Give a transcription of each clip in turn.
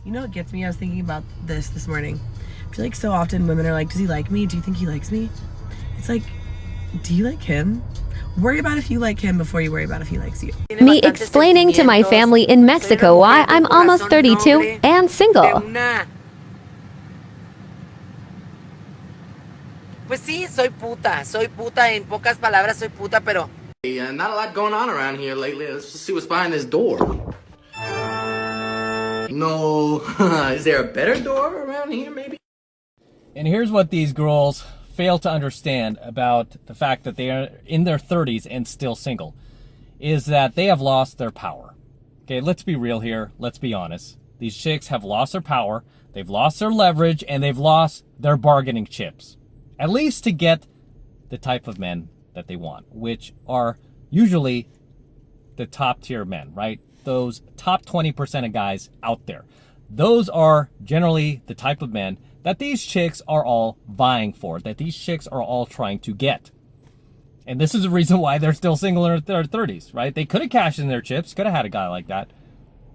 You know what gets me? I was thinking about this morning. I feel like so often women are like, does he like me? Do you think he likes me? It's like, do you like him? Worry about if you like him before you worry about if he likes you. Me explaining to my family in Mexico why I'm almost 32 and single. Pues sí, soy puta, en pocas palabras soy puta, pero... Not a lot going on around here lately. Let's just see what's behind this door. No, is there a better door around here maybe? And here's what these girls fail to understand about the fact that they are in their 30s and still single, is that they have lost their power. Okay, let's be real here. Let's be honest. These chicks have lost their power, they've lost their leverage, and they've lost their bargaining chips. At least to get the type of men that they want, which are usually the top tier men, right? Those top 20% of guys out there. Those are generally the type of men that these chicks are all vying for, that these chicks are all trying to get. And this is the reason why they're still single in their 30s, right? They could have cashed in their chips, could have had a guy like that,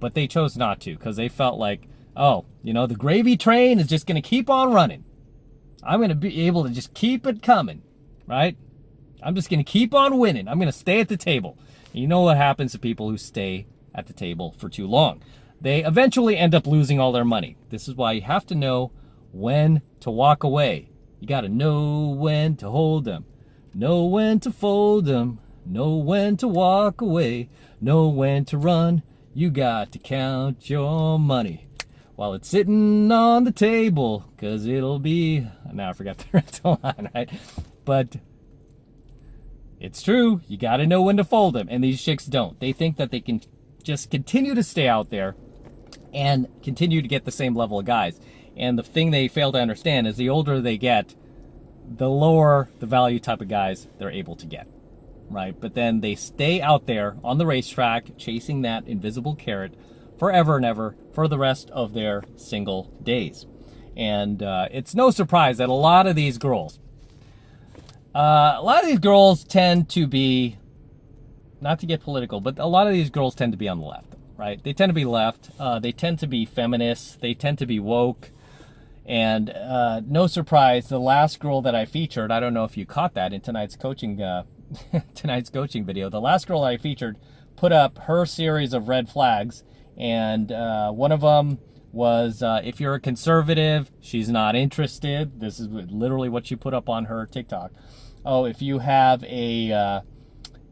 but they chose not to because they felt like, oh, you know, the gravy train is just going to keep on running. I'm going to be able to just keep it coming, right? I'm just going to keep on winning. I'm going to stay at the table. And you know what happens to people who stay at the table for too long? They eventually end up losing all their money. This is why you have to know when to walk away. You got to know when to hold them, know when to fold them, know when to walk away, know when to run. You got to count your money while it's sitting on the table, because it'll be... Now I forgot the rest of the line, right? But it's true. You got to know when to fold them, and these chicks don't. They think that they can just continue to stay out there and continue to get the same level of guys. And the thing they fail to understand is the older they get, the lower the value type of guys they're able to get, right? But then they stay out there on the racetrack chasing that invisible carrot forever and ever for the rest of their single days. And it's no surprise that a lot of these girls tend to be, not to get political, but a lot of these girls tend to be on the left, right? They tend to be left. They tend to be feminists. They tend to be woke. And no surprise, the last girl that I featured, I don't know if you caught that in tonight's coaching video. The last girl I featured put up her series of red flags. And one of them was, if you're a conservative, she's not interested. This is literally what she put up on her TikTok. Oh, if you have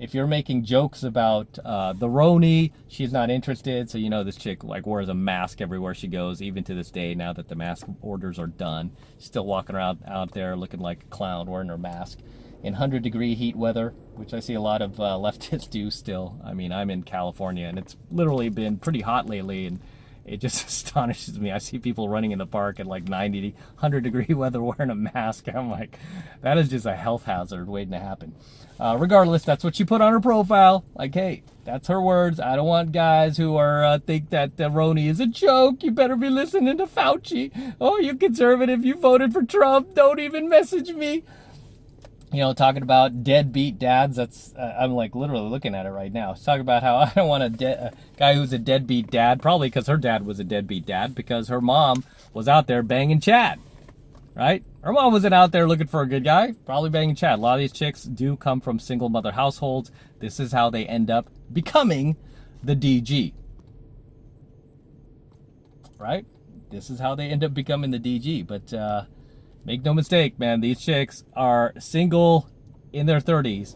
if you're making jokes about the Roni, she's not interested. So, you know, this chick like wears a mask everywhere she goes, even to this day, now that the mask orders are done. She's still walking around out there looking like a clown wearing her mask in 100-degree heat weather, which I see a lot of leftists do still. I mean, I'm in California, and it's literally been pretty hot lately, and it just astonishes me. I see people running in the park at like 90, 100-degree weather wearing a mask. I'm like, that is just a health hazard waiting to happen. Regardless, that's what she put on her profile. Like, hey, that's her words. I don't want guys who are think that the Roni is a joke. You better be listening to Fauci. Oh, you conservative, you voted for Trump. Don't even message me. You know, talking about deadbeat dads. That's I'm like literally looking at it right now. It's talking about how I don't want a guy who's a deadbeat dad, probably because her dad was a deadbeat dad, because her mom was out there banging Chad, right? Her mom wasn't out there looking for a good guy, probably banging Chad. A lot of these chicks do come from single mother households. This is how they end up becoming the DG, right? This is how they end up becoming the DG, but make no mistake, man, these chicks are single in their 30s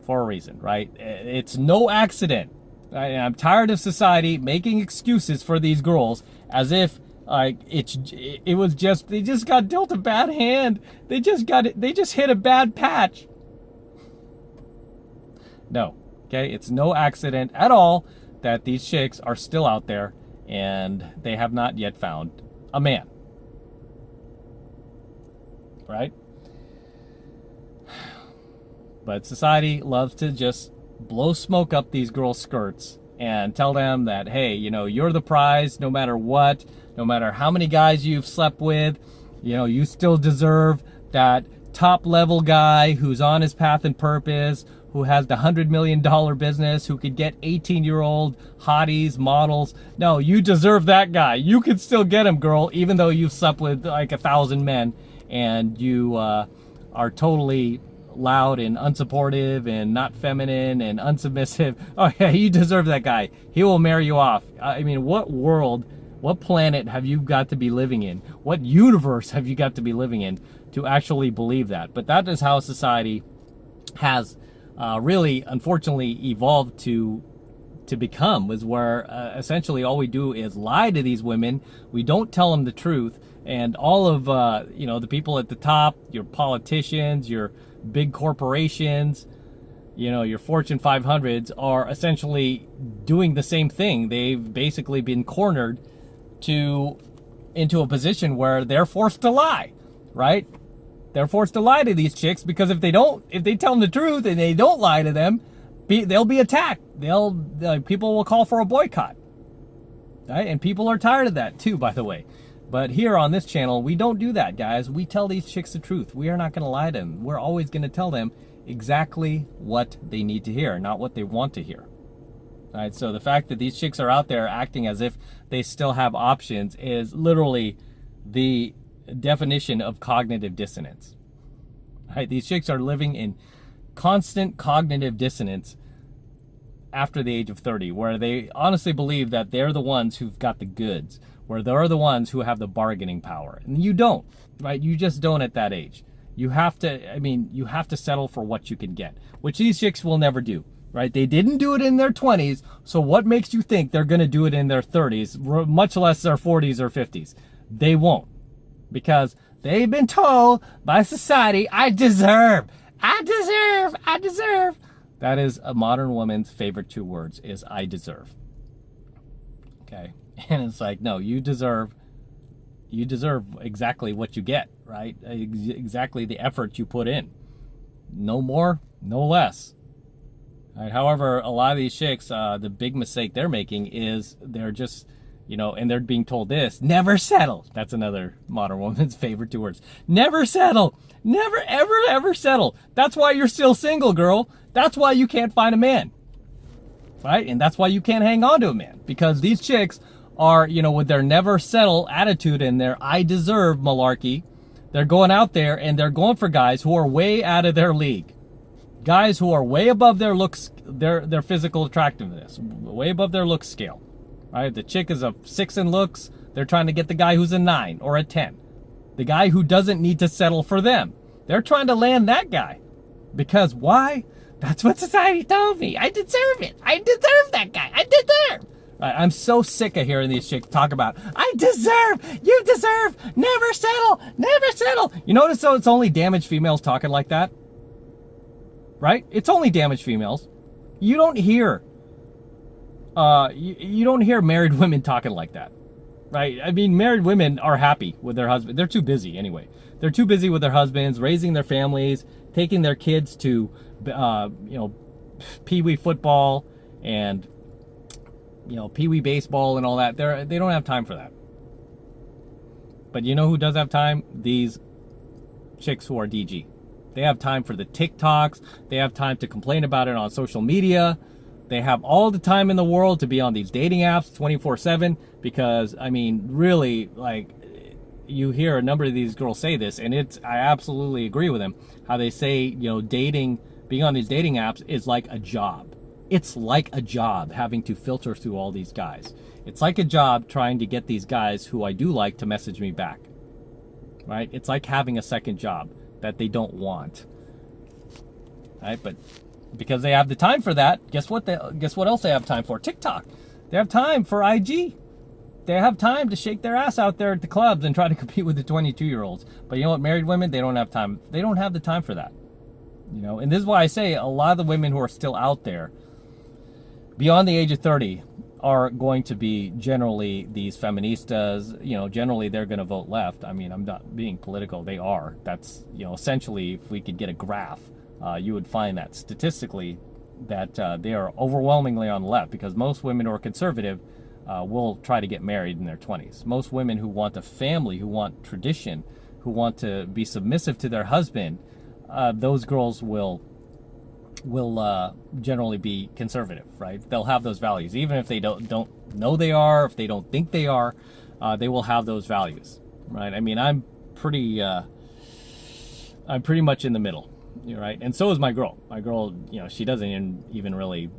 for a reason, right? It's no accident. I'm tired of society making excuses for these girls as if like it was just, they just got dealt a bad hand. They just hit a bad patch. No, okay? It's no accident at all that these chicks are still out there and they have not yet found a man. Right? But society loves to just blow smoke up these girls' skirts and tell them that, hey, you know, you're the prize no matter what, no matter how many guys you've slept with, you know, you still deserve that top level guy who's on his path and purpose, who has the $100 million business, who could get 18-year-old hotties, models. No, you deserve that guy. You can still get him, girl, even though you've slept with like 1,000 men and you are totally loud and unsupportive and not feminine and unsubmissive. Oh yeah, you deserve that guy. He will marry you off. I mean, what world, what planet have you got to be living in? What universe have you got to be living in to actually believe that? But that is how society has really, unfortunately, evolved to become, is where essentially all we do is lie to these women. We don't tell them the truth, and all of the people at the top, your politicians, your big corporations, your Fortune 500s, are essentially doing the same thing. They've basically been cornered into a position where they're forced to lie, right? They're forced to lie to these chicks, because if they tell them the truth and they don't lie to them, they'll be attacked. People will call for a boycott, right? And people are tired of that too, by the way. But here on this channel, we don't do that, guys. We tell these chicks the truth. We are not going to lie to them. We're always going to tell them exactly what they need to hear, not what they want to hear. All right, so the fact that these chicks are out there acting as if they still have options is literally the definition of cognitive dissonance. All right, these chicks are living in constant cognitive dissonance after the age of 30, where they honestly believe that they're the ones who've got the goods, where they're the ones who have the bargaining power. And you don't, right? You just don't at that age. You have to settle for what you can get, which these chicks will never do, right? They didn't do it in their 20s, so what makes you think they're going to do it in their 30s, much less their 40s or 50s? They won't, because they've been told by society, I deserve. That is a modern woman's favorite 2 words, is I deserve. Okay? And it's like, no, you deserve exactly what you get, right? Exactly the effort you put in. No more, no less. Right? However, a lot of these chicks, the big mistake they're making is they're just, and they're being told this, never settle. That's another modern woman's favorite 2 words. Never settle. Never, ever, ever settle. That's why you're still single, girl. That's why you can't find a man. Right? And that's why you can't hang on to a man. Because these chicks are, with their never settle attitude and their I deserve malarkey, they're going out there and they're going for guys who are way out of their league. Guys who are way above their looks, their physical attractiveness, way above their looks scale. Right? If the chick is a 6 in looks, they're trying to get the guy who's a 9 or a 10. The guy who doesn't need to settle for them. They're trying to land that guy. Because why? That's what society told me. I deserve it. I deserve that guy. I deserve. I'm so sick of hearing these chicks talk about, I deserve, you deserve, never settle, never settle. You notice though it's only damaged females talking like that? Right? It's only damaged females. You don't hear, you don't hear married women talking like that. Right? I mean, married women are happy with their husband. They're too busy anyway. They're too busy with their husbands, raising their families, taking their kids to, pee-wee football and, pee-wee baseball and all that. They don't have time for that. But you know who does have time? These chicks who are DG. They have time for the TikToks. They have time to complain about it on social media. They have all the time in the world to be on these dating apps 24/7, because, really, you hear a number of these girls say this, and I absolutely agree with them, how they say, being on these dating apps is like a job. It's like a job having to filter through all these guys. It's like a job trying to get these guys who I do like to message me back. Right? It's like having a second job that they don't want. Right? But because they have the time for that, guess what else they have time for? TikTok. They have time for IG. They have time to shake their ass out there at the clubs and try to compete with the 22-year-olds. But you know what, married women, they don't have time. They don't have the time for that. And this is why I say a lot of the women who are still out there beyond the age of 30 are going to be generally these feministas. Generally they're going to vote left. I'm not being political. They are. That's, essentially, if we could get a graph, you would find that statistically that they are overwhelmingly on the left, because most women who are conservative will try to get married in their 20s. Most women who want a family, who want tradition, who want to be submissive to their husband, those girls will will generally be conservative, right? They'll have those values, even if they don't know they are, if they don't think they are, they will have those values, right? I mean, I'm pretty much in the middle, right? And so is my girl. My girl, she doesn't even really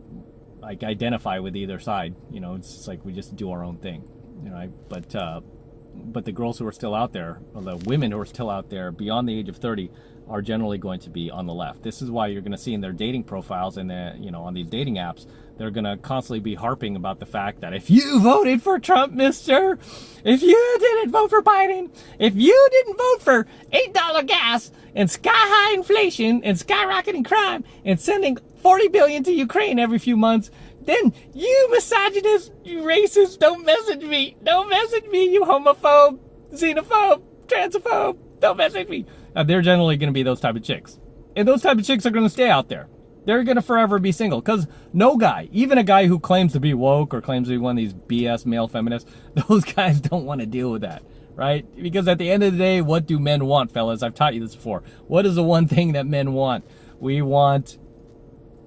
like identify with either side. It's just like we just do our own thing, right? But the girls who are still out there, or the women who are still out there beyond the age of 30, are generally going to be on the left. This is why you're going to see in their dating profiles and on these dating apps, they're going to constantly be harping about the fact that if you voted for Trump, mister, if you didn't vote for Biden, if you didn't vote for $8 gas and sky-high inflation and skyrocketing crime and sending $40 billion to Ukraine every few months, then you misogynist, you racist, don't message me. Don't message me, you homophobe, xenophobe, transphobe. Don't message me. They're generally going to be those type of chicks. And those type of chicks are going to stay out there. They're going to forever be single. Because no guy, even a guy who claims to be woke or claims to be one of these BS male feminists, those guys don't want to deal with that, right? Because at the end of the day, what do men want, fellas? I've taught you this before. What is the one thing that men want? We want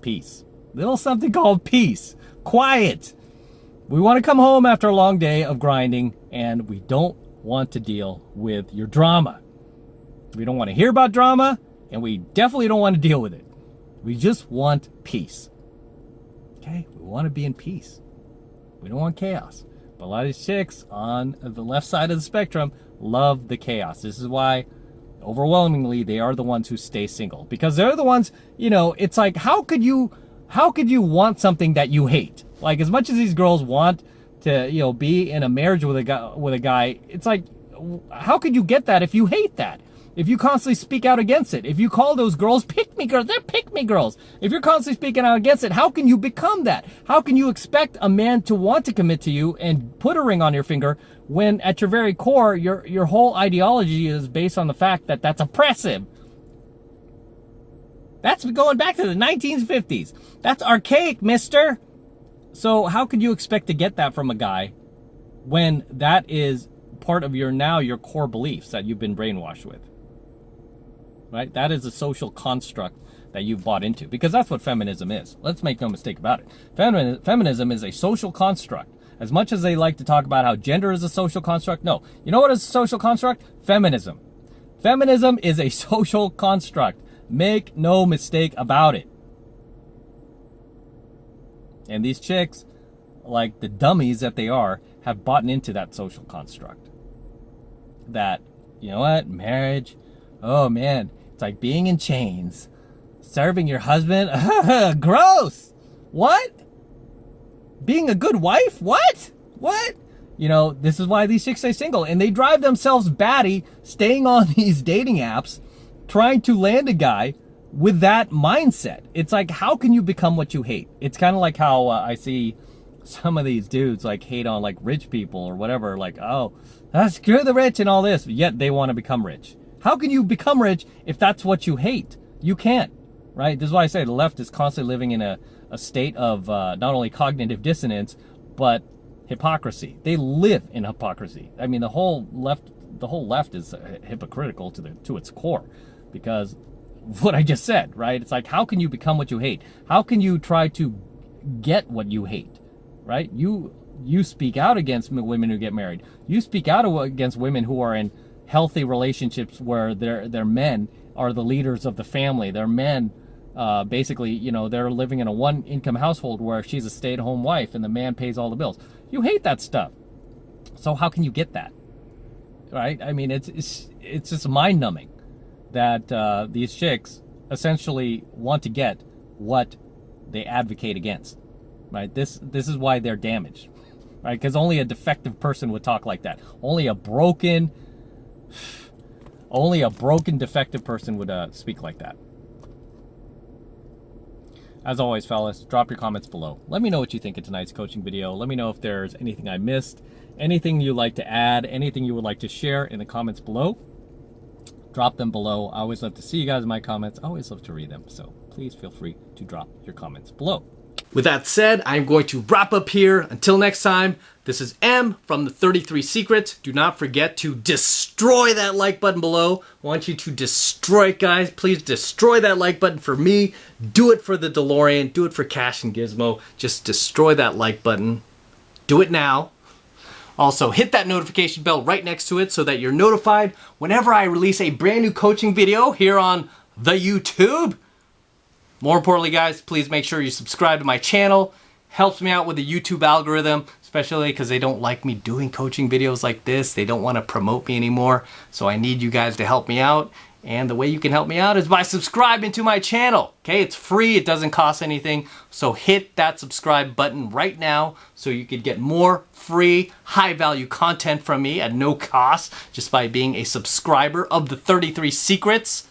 peace. Little something called peace. Quiet. We want to come home after a long day of grinding, and we don't want to deal with your drama. We don't want to hear about drama, and we definitely don't want to deal with it. We just want peace. Okay? We want to be in peace. We don't want chaos. But a lot of these chicks on the left side of the spectrum love the chaos. This is why, overwhelmingly, they are the ones who stay single. Because they're the ones, it's like, how could you want something that you hate? Like, as much as these girls want to, be in a marriage with a guy, it's like, how could you get that if you hate that? If you constantly speak out against it, if you call those girls pick-me girls, they're pick-me girls. If you're constantly speaking out against it, how can you become that? How can you expect a man to want to commit to you and put a ring on your finger when at your very core, your whole ideology is based on the fact that that's oppressive? That's going back to the 1950s. That's archaic, mister. So how could you expect to get that from a guy when that is part of your core beliefs that you've been brainwashed with? Right? That is a social construct that you've bought into, because that's what feminism is. Let's make no mistake about it. Feminism is a social construct. As much as they like to talk about how gender is a social construct, no. You know what is a social construct? Feminism. Feminism is a social construct. Make no mistake about it. And these chicks, like the dummies that they are, have bought into that social construct. That, you know what? Marriage, oh man, it's like being in chains. Serving your husband, gross. What? Being a good wife? What? This is why these chicks stay single. And they drive themselves batty staying on these dating apps, trying to land a guy with that mindset. It's like, how can you become what you hate? It's kind of like how I see some of these dudes like hate on like rich people or whatever. Like, oh, screw the rich and all this. Yet they want to become rich. How can you become rich if that's what you hate? You can't, right? This is why I say the left is constantly living in a state of not only cognitive dissonance, but hypocrisy. They live in hypocrisy. I mean, the whole left is hypocritical to its core, because what I just said, right? It's like, how can you become what you hate? How can you try to get what you hate, right? You speak out against women who get married. You speak out against women who are in healthy relationships where their men are the leaders of the family. Their men, basically, they're living in a one-income household where she's a stay-at-home wife and the man pays all the bills. You hate that stuff. So how can you get that, right? I mean, it's just mind-numbing that these chicks essentially want to get what they advocate against, right? This is why they're damaged, right? Because only a defective person would talk like that. Only a broken, defective person would speak like that. As always, fellas, drop your comments below. Let me know what you think of tonight's coaching video. Let me know if there's anything I missed, anything you'd like to add, anything you would like to share in the comments below. Drop them below. I always love to see you guys in my comments. I always love to read them. So please feel free to drop your comments below. With that said, I'm going to wrap up here. Until next time, this is M from the 33 Secrets. Do not forget to destroy that like button below. I want you to destroy it, guys. Please destroy that like button for me. Do it for the DeLorean. Do it for Cash and Gizmo. Just destroy that like button. Do it now. Also, hit that notification bell right next to it so that you're notified whenever I release a brand new coaching video here on the YouTube. More importantly, guys, please make sure you subscribe to my channel. Helps me out with the YouTube algorithm, especially because they don't like me doing coaching videos like this. They don't want to promote me anymore. So I need you guys to help me out. And the way you can help me out is by subscribing to my channel. Okay, it's free. It doesn't cost anything. So hit that subscribe button right now so you could get more free, high-value content from me at no cost just by being a subscriber of the 33 Secrets.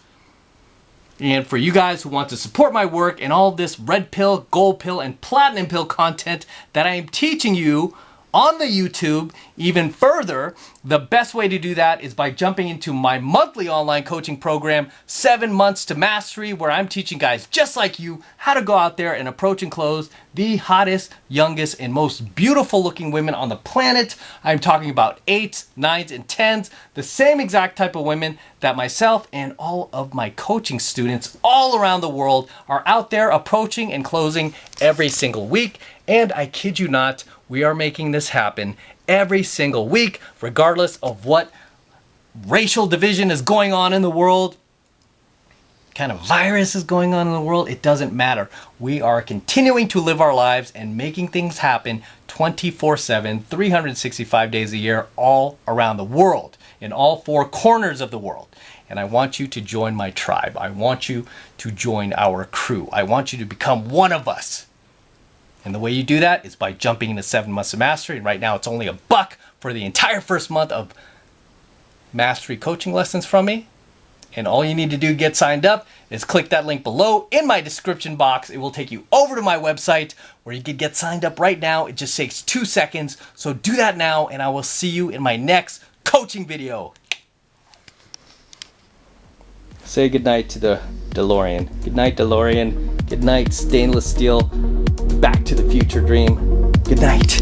And for you guys who want to support my work and all this red pill, gold pill, and platinum pill content that I am teaching you on the YouTube even further, the best way to do that is by jumping into my monthly online coaching program, 7 Months to Mastery, where I'm teaching guys just like you how to go out there and approach and close the hottest, youngest, and most beautiful looking women on the planet. I'm talking about 8s, 9s, and 10s, the same exact type of women that myself and all of my coaching students all around the world are out there approaching and closing every single week. And I kid you not, we are making this happen every single week, regardless of what racial division is going on in the world, kind of virus is going on in the world. It doesn't matter. We are continuing to live our lives and making things happen 24/7, 365 days a year, all around the world, in all 4 corners of the world. And I want you to join my tribe. I want you to join our crew. I want you to become one of us. And the way you do that is by jumping into 7 Months of Mastery. And right now it's only $1 for the entire first month of mastery coaching lessons from me. And all you need to do to get signed up is click that link below in my description box. It will take you over to my website where you can get signed up right now. It just takes 2 seconds. So do that now and I will see you in my next coaching video. Say goodnight to the DeLorean. Good night, DeLorean. Good night, stainless steel. Back to the future dream. Good night.